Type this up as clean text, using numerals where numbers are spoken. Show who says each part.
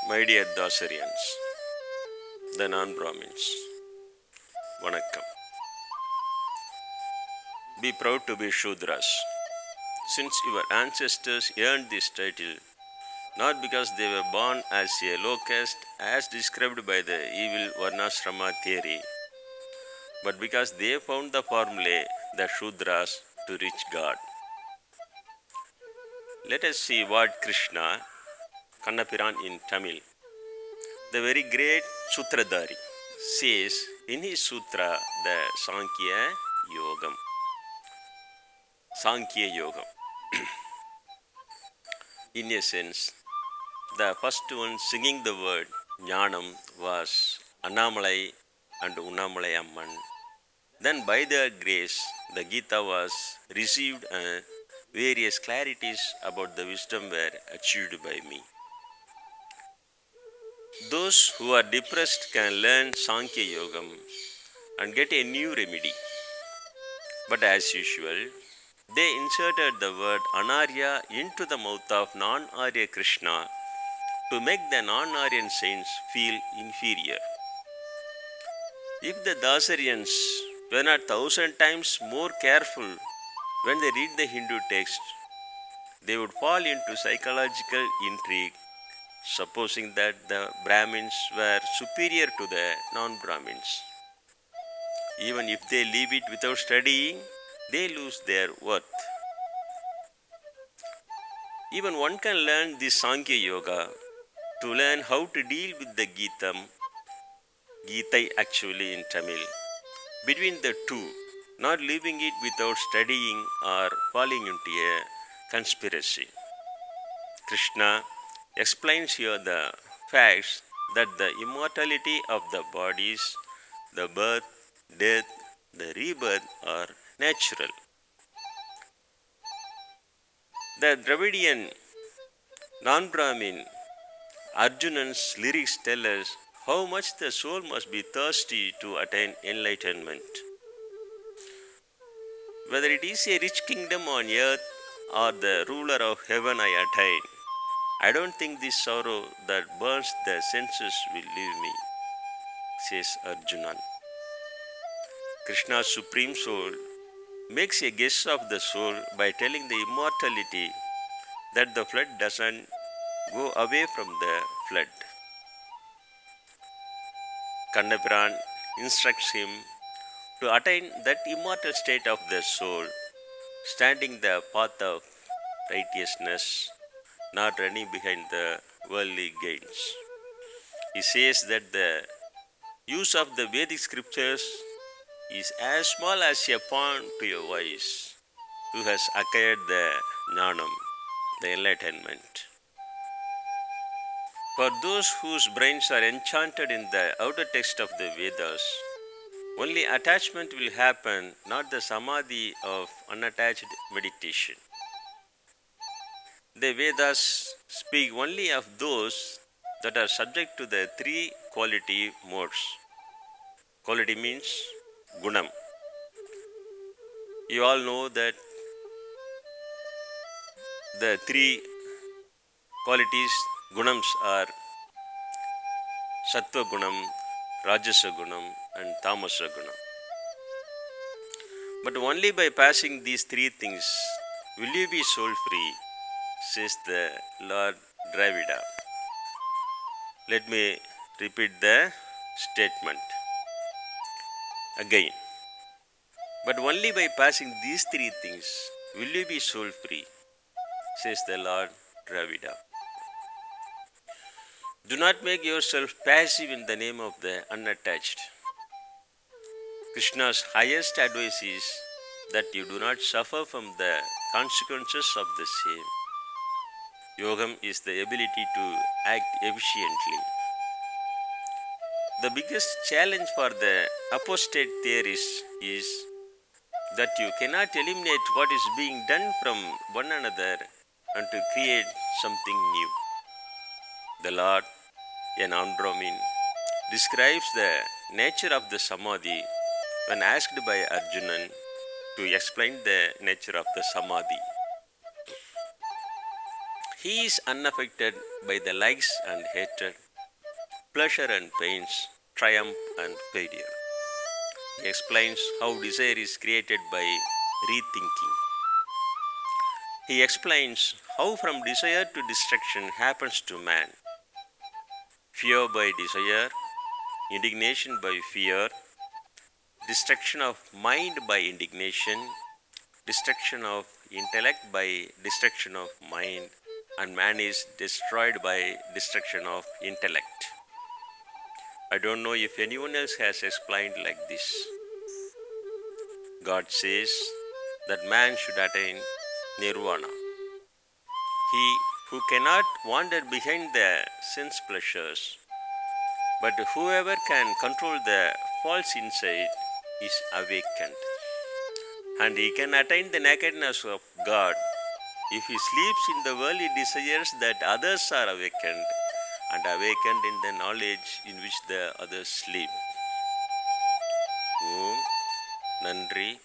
Speaker 1: My dear Dasarians, the non-Brahmins, Vanakkam. Be proud to be Shudras, since your ancestors earned this title not because they were born as a low caste as described by the evil Varnashrama theory, but because they found the formulae, the Shudras, to reach God. Let us see what Krishna, Kannapiran in Tamil, the very great Sutradhari, says in his sutra, the Sankiya Yogam. Sankiya Yogam. In a sense, the first one singing the word Jnanam was Annamalai and Unnamalai Amman. Then by their grace, the Gita was received and various clarities about the wisdom were achieved by me. Those who are depressed can learn Sankhya Yogam and get a new remedy. But as usual, they inserted the word Anarya into the mouth of non-Arya Krishna to make the non-Aryan saints feel inferior. If the Dasarians were not 1,000 times more careful when they read the Hindu text, they would fall into psychological intrigue, supposing that the Brahmins were superior to the non-Brahmins. Even if they leave it without studying, they lose their worth. Even one can learn this Sankhya Yoga to learn how to deal with the Gita actually in Tamil, between the two, not leaving it without studying or falling into a conspiracy. Krishna explains here the facts that the immortality of the bodies, the birth, death, the rebirth are natural. The Dravidian non-Brahmin Arjunan's lyrics tell us how much the soul must be thirsty to attain enlightenment. Whether it is a rich kingdom on earth or the ruler of heaven I attain, I don't think this sorrow that burns the senses will leave me, says Arjunan. Krishna's supreme soul makes a guess of the soul by telling the immortality that the flood doesn't go away from the flood. Kannapiran instructs him to attain that immortal state of the soul, standing the path of righteousness, not running behind the worldly gains. He says that the use of the Vedic scriptures is as small as a pawn to a wise who has acquired the jnanam, the enlightenment. For those whose brains are enchanted in the outer text of the Vedas, only attachment will happen, not the samadhi of unattached meditation. The Vedas speak only of those that are subject to the three quality modes. Quality means gunam. You all know that the three qualities gunams are sattva gunam, rajasa gunam and tamasa gunam. But only by passing these three things will you be soul free, says the Lord Dravida. Let me repeat the statement again. But only by passing these three things will you be soul free, says the Lord Dravida. Do not make yourself passive in the name of the unattached. Krishna's highest advice is that you do not suffer from the consequences of the same. Yogam is the ability to act efficiently. The biggest challenge for the apostate theorists is that you cannot eliminate what is being done from one another and to create something new. The Lord, a non-Brahmin, describes the nature of the samadhi when asked by Arjunan to explain the nature of the samadhi. He is unaffected by the likes and hatred, pleasure and pains, triumph and failure. He explains how desire is created by rethinking. He explains how from desire to destruction happens to man. Fear by desire, indignation by fear, destruction of mind by indignation, destruction of intellect by destruction of mind, and man is destroyed by destruction of intellect. I don't know if anyone else has explained like this. God says that man should attain nirvana. He who cannot wander behind the sense pleasures, but whoever can control the false inside is awakened. And he can attain the nakedness of God if he sleeps in the worldly desires that others are awakened and awakened in the knowledge in which the others sleep. Om Nandri